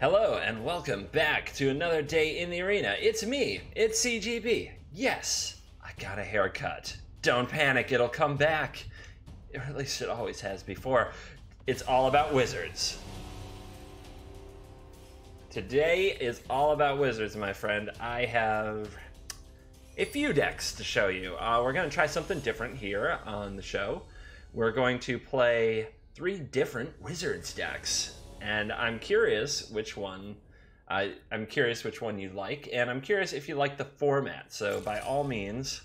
Hello and welcome back to another day in the arena. It's me, it's CGB. Yes, I got a haircut. Don't panic, it'll come back. Or at least it always has before. It's all about wizards. Today is all about wizards, my friend. I have a few decks to show you. We're going to try something different here on the show. We're going to play 3 different wizards decks. And I'm curious which one you like, and I'm curious if you like the format. So by all means,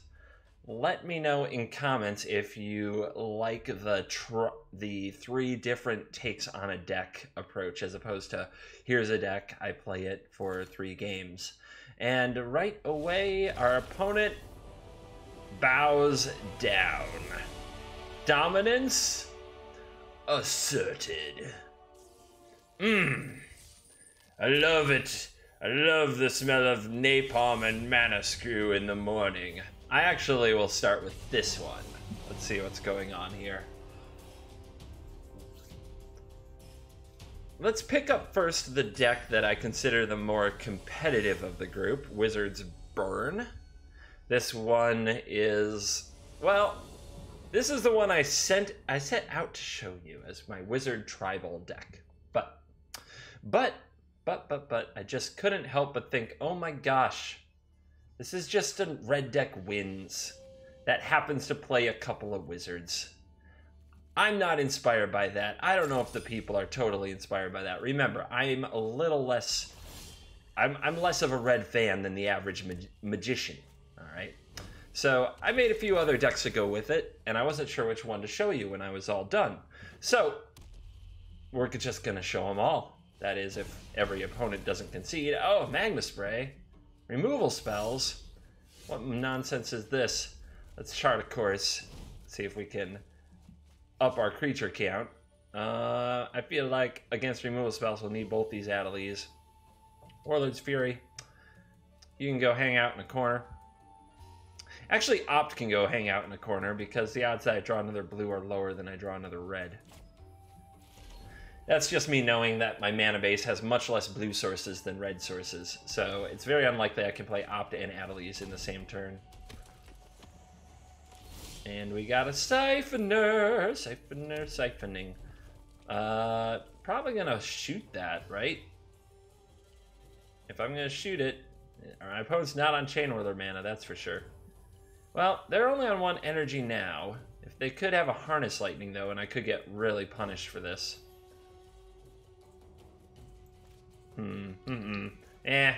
let me know in comments if you like the 3 different takes on a deck approach, as opposed to here's a deck, I play it for 3 games. And right away, our opponent bows down. Dominance asserted. I love it. I love the smell of napalm and mana screw in the morning. I actually will start with this one. Let's see what's going on here. Let's pick up first the deck that I consider the more competitive of the group, Wizards Burn. This one is, well, this is the one I set out to show you as my Wizard Tribal deck. But I just couldn't help but think, oh my gosh, this is just a red deck wins that happens to play a couple of wizards. I'm not inspired by that. I don't know if the people are totally inspired by that. Remember, I'm a little less, I'm less of a red fan than the average magician, all right? So I made a few other decks to go with it, and I wasn't sure which one to show you when I was all done. So we're just gonna show them all. That is, if every opponent doesn't concede. Oh, Magma Spray. Removal spells. What nonsense is this? Let's chart a course. See if we can up our creature count. I feel like against removal spells we'll need both these Adeliz. Warlord's Fury. You can go hang out in a corner. Actually, Opt can go hang out in a corner because the odds that I draw another blue are lower than I draw another red. That's just me knowing that my mana base has much less blue sources than red sources, so it's very unlikely I can play Opt and Adeliz in the same turn. And we got a Siphoner! Siphoning. Probably gonna shoot that, right? If I'm gonna shoot it, my opponent's not on Chain Whirler mana, that's for sure. Well, they're only on 1 energy now. If they could have a Harness Lightning, though, and I could get really punished for this. If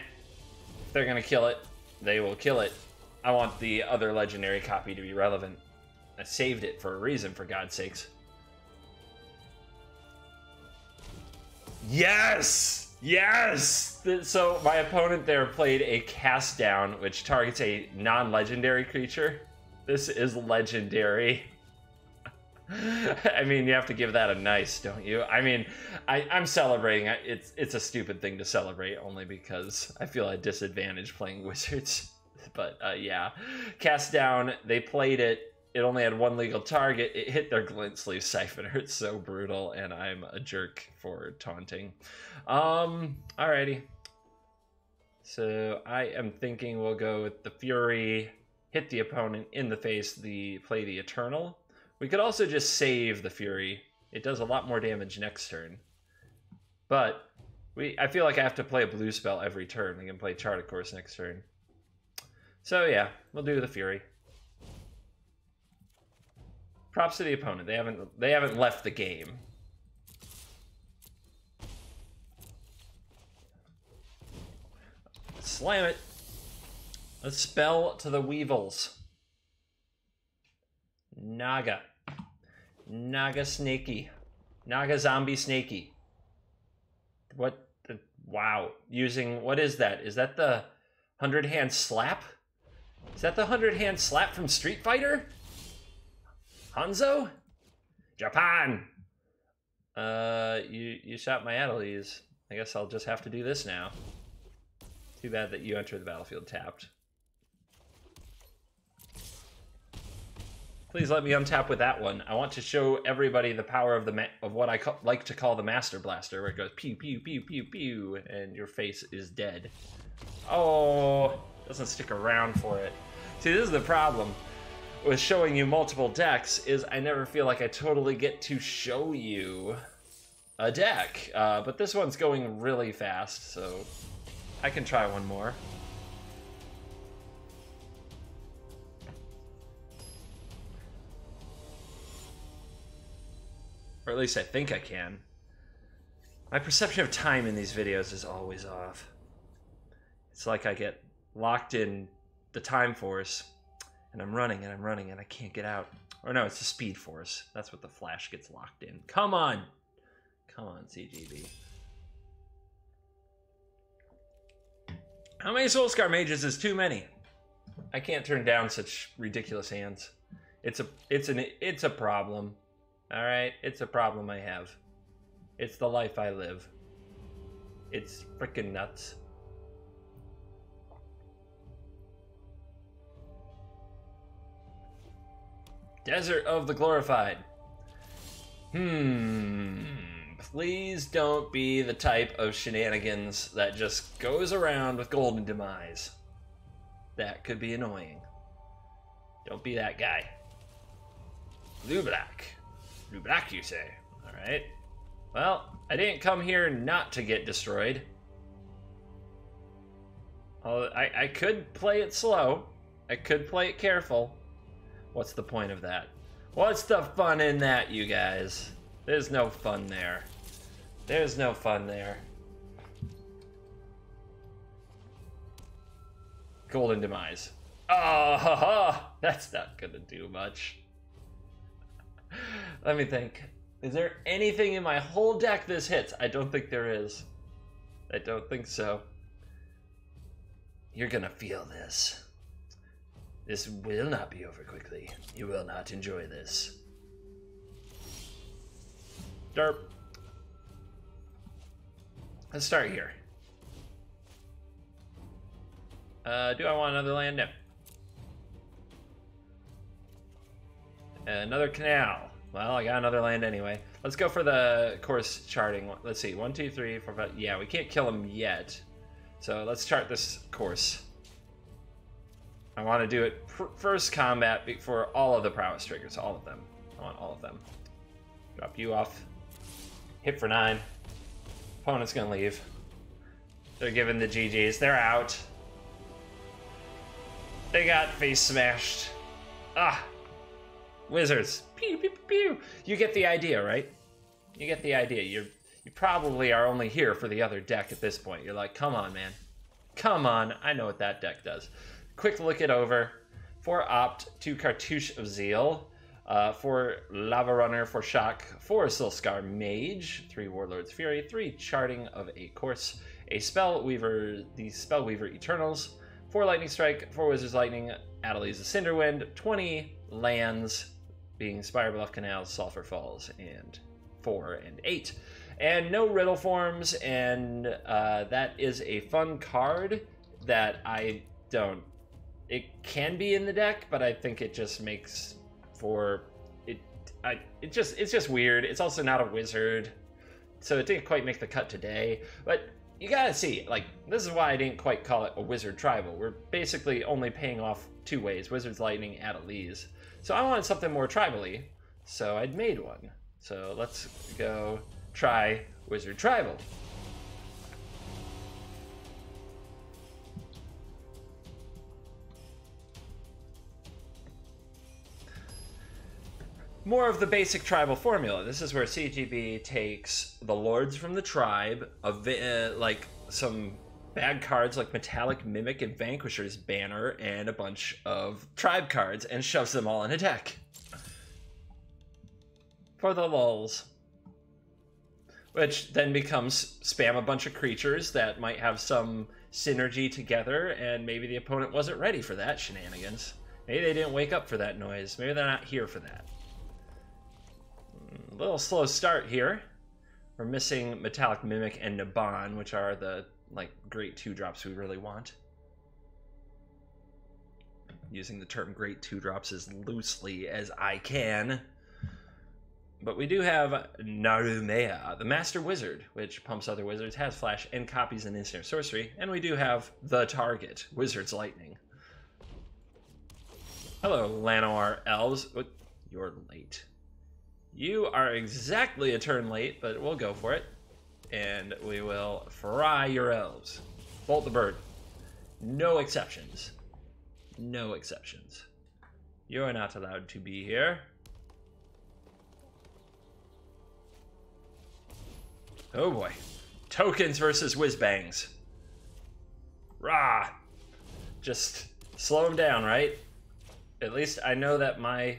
they're gonna kill it, they will kill it. I want the other legendary copy to be relevant. I saved it for a reason, for God's sakes. Yes! Yes! So my opponent there played a Cast Down, which targets a non-legendary creature. This is legendary. I mean, you have to give that a nice, don't you? I mean, I'm celebrating. It's a stupid thing to celebrate only because I feel at a disadvantage playing wizards. But yeah, Cast Down, they played it. It only had 1 legal target. It hit their Glint Sleeve Siphoner. It's so brutal, and I'm a jerk for taunting. Alrighty. So I am thinking we'll go with the Fury, hit the opponent in the face, play the Eternal. We could also just save the Fury. It does a lot more damage next turn. But I feel like I have to play a blue spell every turn. We can play Chart a Course next turn. So yeah, we'll do the Fury. Props to the opponent. They haven't left the game. Slam it. A spell to the Weevils. Naga. Naga Snakey. Naga Zombie Snakey. What? Wow. Using, what is that? Is that the 100-hand slap? Is that the 100-hand slap from Street Fighter? Hanzo? Japan! You shot my Adeliz. I guess I'll just have to do this now. Too bad that you entered the battlefield tapped. Please let me untap with that one. I want to show everybody the power of what I like to call the Master Blaster, where it goes pew, pew, pew, pew, pew, and your face is dead. Oh, doesn't stick around for it. See, this is the problem with showing you multiple decks, is I never feel like I totally get to show you a deck. But this one's going really fast, so I can try one more. Or at least I think I can. My perception of time in these videos is always off. It's like I get locked in the time force, and I'm running and I'm running and I can't get out. Or no, it's the speed force. That's what the flash gets locked in. Come on! Come on, CGB. How many Soul-Scar Mages is too many? I can't turn down such ridiculous hands. It's a problem. Alright, it's a problem I have. It's the life I live. It's freaking nuts. Desert of the Glorified. Please don't be the type of shenanigans that just goes around with Golden Demise. That could be annoying. Don't be that guy. Blue black. Blue black, you say? Alright. Well, I didn't come here not to get destroyed. I could play it slow. I could play it careful. What's the point of that? What's the fun in that, you guys? There's no fun there. There's no fun there. Golden Demise. Oh, ha, ha. That's not gonna do much. Let me think. Is there anything in my whole deck this hits? I don't think there is. I don't think so. You're gonna feel this. This will not be over quickly. You will not enjoy this. Derp. Let's start here. Do I want another land? No. Another canal. Well, I got another land anyway. Let's go for the course charting. Let's see. 1, 2, 3, 4, 5. Yeah, we can't kill him yet. So let's chart this course. I want to do it first combat for all of the prowess triggers. All of them. I want all of them. Drop you off. Hit for 9. Opponent's going to leave. They're giving the GGs. They're out. They got face smashed. Ah! Wizards. Pew, pew, pew, pew. You get the idea, right? You get the idea. You probably are only here for the other deck at this point. You're like, come on, man. Come on. I know what that deck does. Quick look it over. 4 Opt, 2 Cartouche of Zeal, 4 Lavarunner for Shock, 4 Soul-Scar Mage, 3 Warlord's Fury, 3 Charting of a Course, a Spellweaver, the Spellweaver Eternals, 4 Lightning Strike, 4 Wizard's Lightning, Adeliz the Cinder Wind, 20 lands, being Spirebluff Canal, Sulfur Falls, and 4 and 8. And no Riddle Forms, and that is a fun card that I don't... It can be in the deck, but I think it just makes for... It's just weird. It's also not a wizard, so it didn't quite make the cut today. But you gotta see, like, this is why I didn't quite call it a wizard tribal. We're basically only paying off 2 ways, Wizard's Lightning, Adeliz. So I wanted something more tribally, so I'd made one. So let's go try Wizard Tribal. More of the basic tribal formula. This is where CGB takes the lords from the tribe, like some bad cards like Metallic Mimic and Vanquisher's Banner, and a bunch of tribe cards, and shoves them all in a deck. For the lulz. Which then becomes spam a bunch of creatures that might have some synergy together, and maybe the opponent wasn't ready for that shenanigans. Maybe they didn't wake up for that noise. Maybe they're not here for that. A little slow start here. We're missing Metallic Mimic and Naban, which are the great 2-drops we really want. using the term great 2-drops as loosely as I can. But we do have Naru Meha, the Master Wizard, which pumps other wizards, has flash, and copies an instant sorcery. And we do have the target, Wizard's Lightning. Hello, Llanowar Elves. You're late. You are exactly a turn late, but we'll go for it. And we will fry your elves. Bolt the bird. No exceptions. No exceptions. You are not allowed to be here. Oh boy. Tokens versus whiz-bangs. Rah! Just slow him down, right? At least I know that my...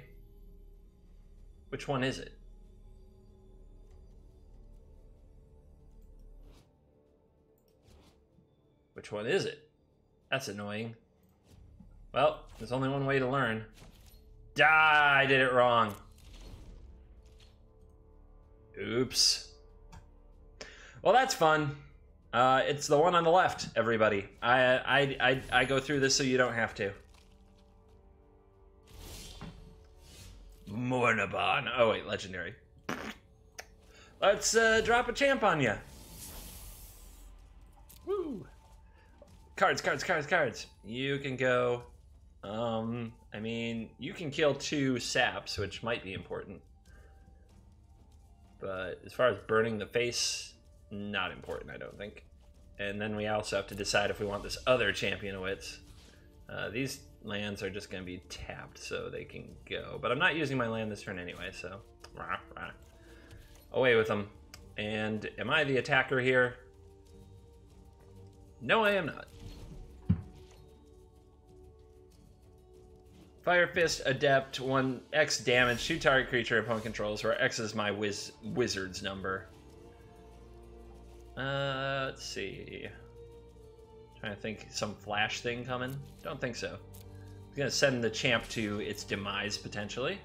Which one is it? Which one is it? That's annoying. Well, there's only one way to learn. Ah, I did it wrong. Oops. Well, that's fun. It's the one on the left, everybody. I go through this so you don't have to. More Naban. Oh wait, legendary. Let's drop a champ on you. Woo! Cards, cards, cards, cards. You can go. I mean, you can kill 2 saps, which might be important. But as far as burning the face, not important, I don't think. And then we also have to decide if we want this other Champion of Wits. These lands are just going to be tapped, so they can go. But I'm not using my land this turn anyway, so... Rah, rah. Away with them. And am I the attacker here? No, I am not. Fire Fist, Adept, 1x damage, shoot target creature opponent controls, where X is my wizard's number. Let's see. Trying to think, some flash thing coming? Don't think so. I'm gonna send the champ to its demise, potentially.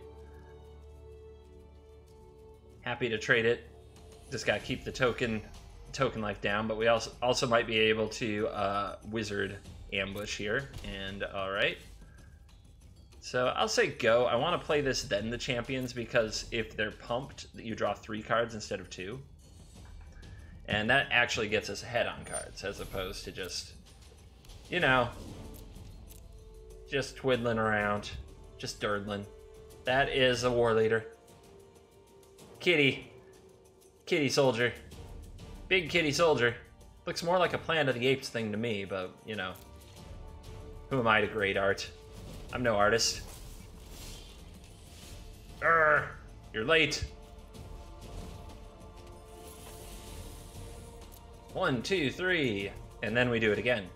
Happy to trade it. Just gotta keep the token life down, but we also might be able to wizard ambush here. And alright. So I'll say go. I want to play this then the champions, because if they're pumped, you draw 3 cards instead of 2. And that actually gets us ahead on cards, as opposed to just, you know, just twiddling around, just durdling. That is a war leader. Kitty. Kitty soldier. Big kitty soldier. Looks more like a Planet of the Apes thing to me, but, you know, who am I to grade art? I'm no artist. Urgh, you're late. 1, 2, 3, and then we do it again.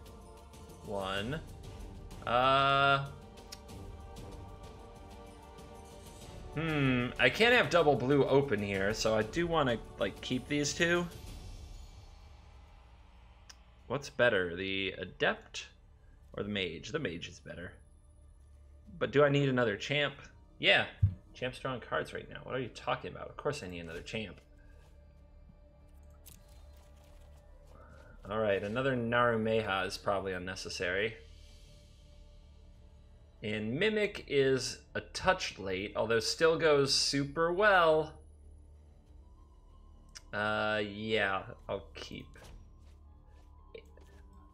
1. I can't have double blue open here, so I do want to like keep these 2. What's better, the Adept or the Mage? The Mage is better. But do I need another champ? Yeah, champ's drawing cards right now. What are you talking about? Of course I need another champ. Alright, another Naru Meha is probably unnecessary. And Mimic is a touch late, although still goes super well. Yeah, I'll keep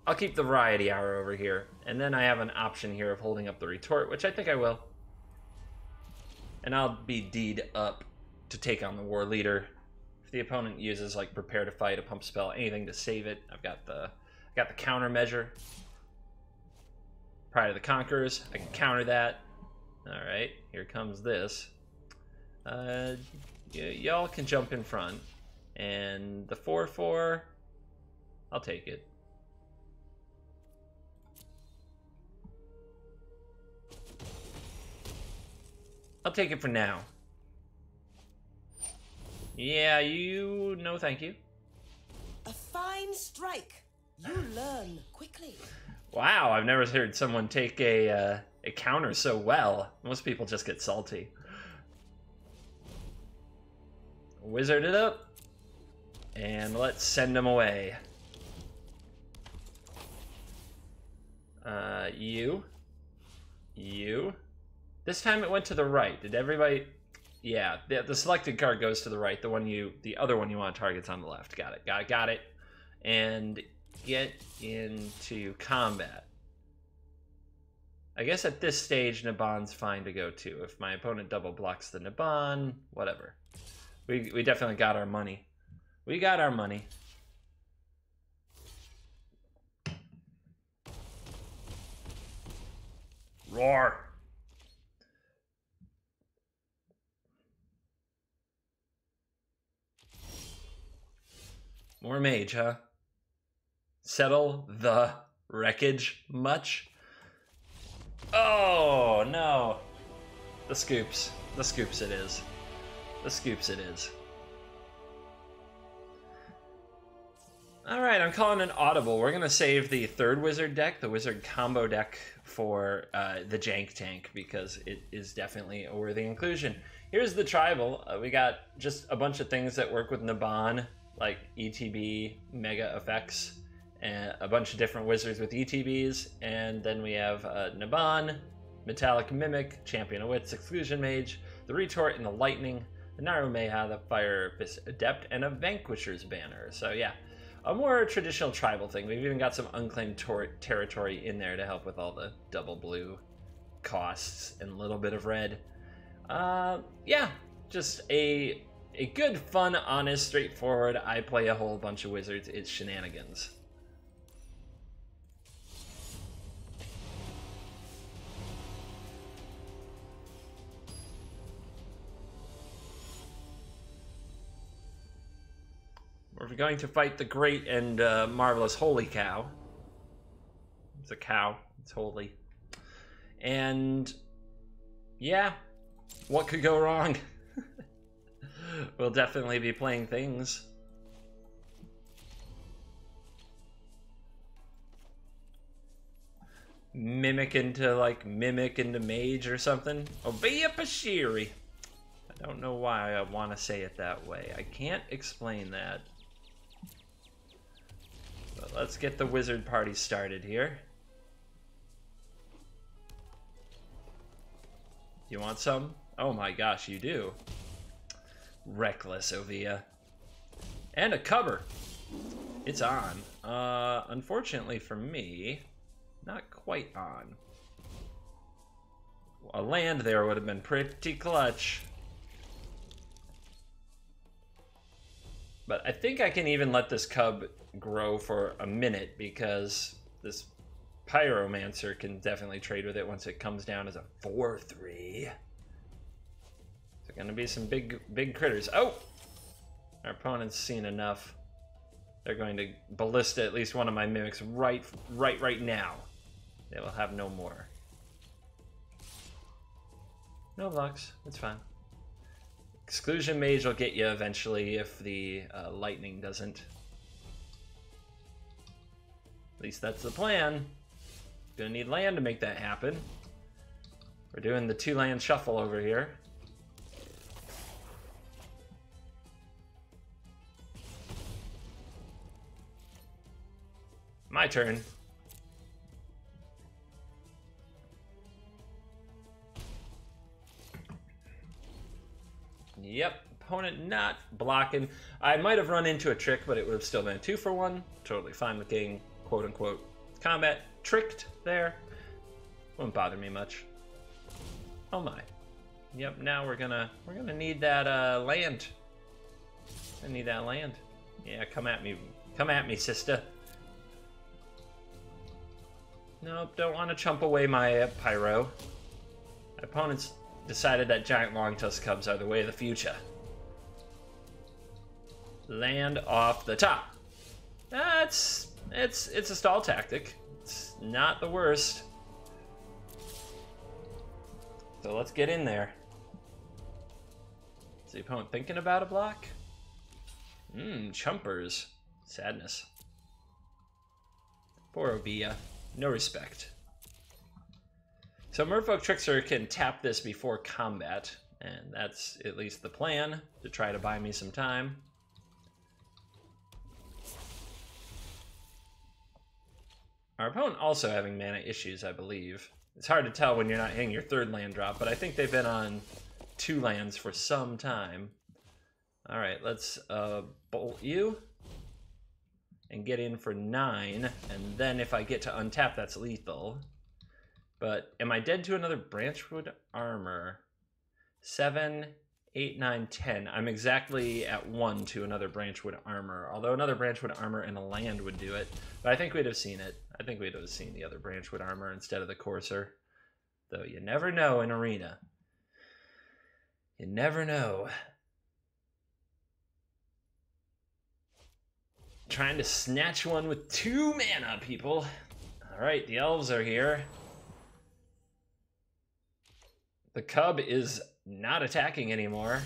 the Variety Hour over here. And then I have an option here of holding up the Retort, which I think I will. And I'll be D'd up to take on the War Leader. If the opponent uses like Prepare to Fight, a pump spell, anything to save it, I've got the countermeasure. Pride of the Conquerors, I can counter that. Alright, here comes this. Y'all can jump in front. And the 4/4, I'll take it. I'll take it for now. Yeah, no thank you. A fine strike. You learn quickly. Wow, I've never heard someone take a counter so well. Most people just get salty. Wizard it up. And let's send them away. You. you. This time it went to the right. Did everybody? Yeah, the selected card goes to the right. The other one you want to target's on the left. Got it. Got it. And get into combat. I guess at this stage, Naban's fine to go too. If my opponent double blocks the Naban, whatever. We definitely got our money. We got our money. Roar. More mage, huh? Settle the wreckage much? Oh, no. The scoops. The scoops it is. The scoops it is. Alright, I'm calling an audible. We're going to save the third wizard deck, the wizard combo deck, for the jank tank, because it is definitely a worthy inclusion. Here's the tribal. We got just a bunch of things that work with Naban, like ETB, mega effects, and a bunch of different wizards with ETBs, and then we have Naban, Metallic Mimic, Champion of Wits, Exclusion Mage, the Retort and the Lightning, the Naru Meha, the Fire Fist Adept, and a Vanquisher's Banner. So yeah, a more traditional tribal thing. We've even got some unclaimed territory in there to help with all the double blue costs and a little bit of red. Yeah, just a good, fun, honest, straightforward, I play a whole bunch of wizards, it's shenanigans. We're going to fight the great and marvelous Holy Cow. It's a cow. It's holy. And yeah, what could go wrong? We'll definitely be playing things. Mimic into mage or something. Obey a Pashiri. I don't know why I want to say it that way. I can't explain that. But let's get the wizard party started here. You want some? Oh my gosh, you do. Reckless, Ovia. And a cover. It's on. Unfortunately for me, not quite on. A land there would have been pretty clutch. But I think I can even let this cub grow for a minute, because this Pyromancer can definitely trade with it once it comes down as a 4/3. There's gonna be some big critters. Oh! Our opponent's seen enough. They're going to ballista at least one of my mimics right now. They will have no more. No blocks, it's fine. Exclusion Mage will get you eventually if the lightning doesn't. At least that's the plan. Gonna need land to make that happen. We're doing the 2-land shuffle over here. My turn. Yep, opponent not blocking. I might have run into a trick, but it would have still been a 2-for-1. Totally fine with getting quote-unquote combat tricked there. Won't bother me much. Oh my. Yep, now we're gonna need that land. I need that land. Yeah, come at me. Come at me, sister. Nope, don't want to chump away my pyro. My opponent's decided that giant long-tusk cubs are the way of the future. Land off the top. It's a stall tactic. It's not the worst. So let's get in there. Is the opponent thinking about a block? Chumpers. Sadness. Poor Ovia. No respect. So Merfolk Trickster can tap this before combat, and that's at least the plan, to try to buy me some time. Our opponent also having mana issues, I believe. It's hard to tell when you're not hitting your 3rd land drop, but I think they've been on 2 lands for some time. All right, let's bolt you and get in for 9, and then if I get to untap, that's lethal. But am I dead to another Branchwood Armor? 7, 8, 9, 10. I'm exactly at 1 to another Branchwood Armor, although another Branchwood Armor and a land would do it. But I think we'd have seen it. I think we'd have seen the other Branchwood Armor instead of the Courser. Though you never know in Arena. You never know. Trying to snatch one with 2 mana, people. Alright, the elves are here. The cub is not attacking anymore.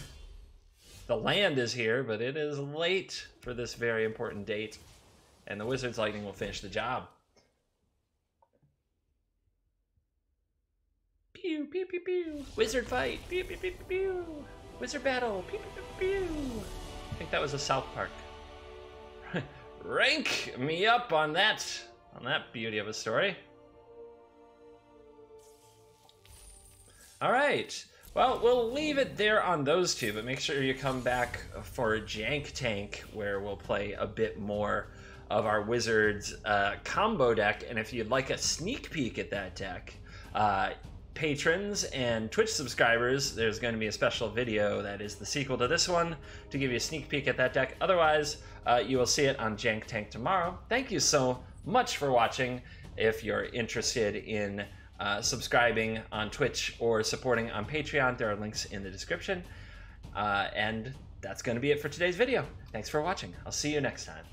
The land is here, but it is late for this very important date. And the Wizard's Lightning will finish the job. Pew, pew, pew, pew. Wizard fight. Pew, pew, pew, pew, pew. Wizard battle. Pew, pew, pew, pew. I think that was a South Park. Rank me up on that beauty of a story. All right. Well, we'll leave it there on those 2, but make sure you come back for Jank Tank, where we'll play a bit more of our Wizards combo deck. And if you'd like a sneak peek at that deck, patrons and Twitch subscribers, there's going to be a special video that is the sequel to this one to give you a sneak peek at that deck. Otherwise, you will see it on Jank Tank tomorrow. Thank you so much for watching. If you're interested in subscribing on Twitch or supporting on Patreon, there are links in the description. And that's going to be it for today's video. Thanks for watching. I'll see you next time.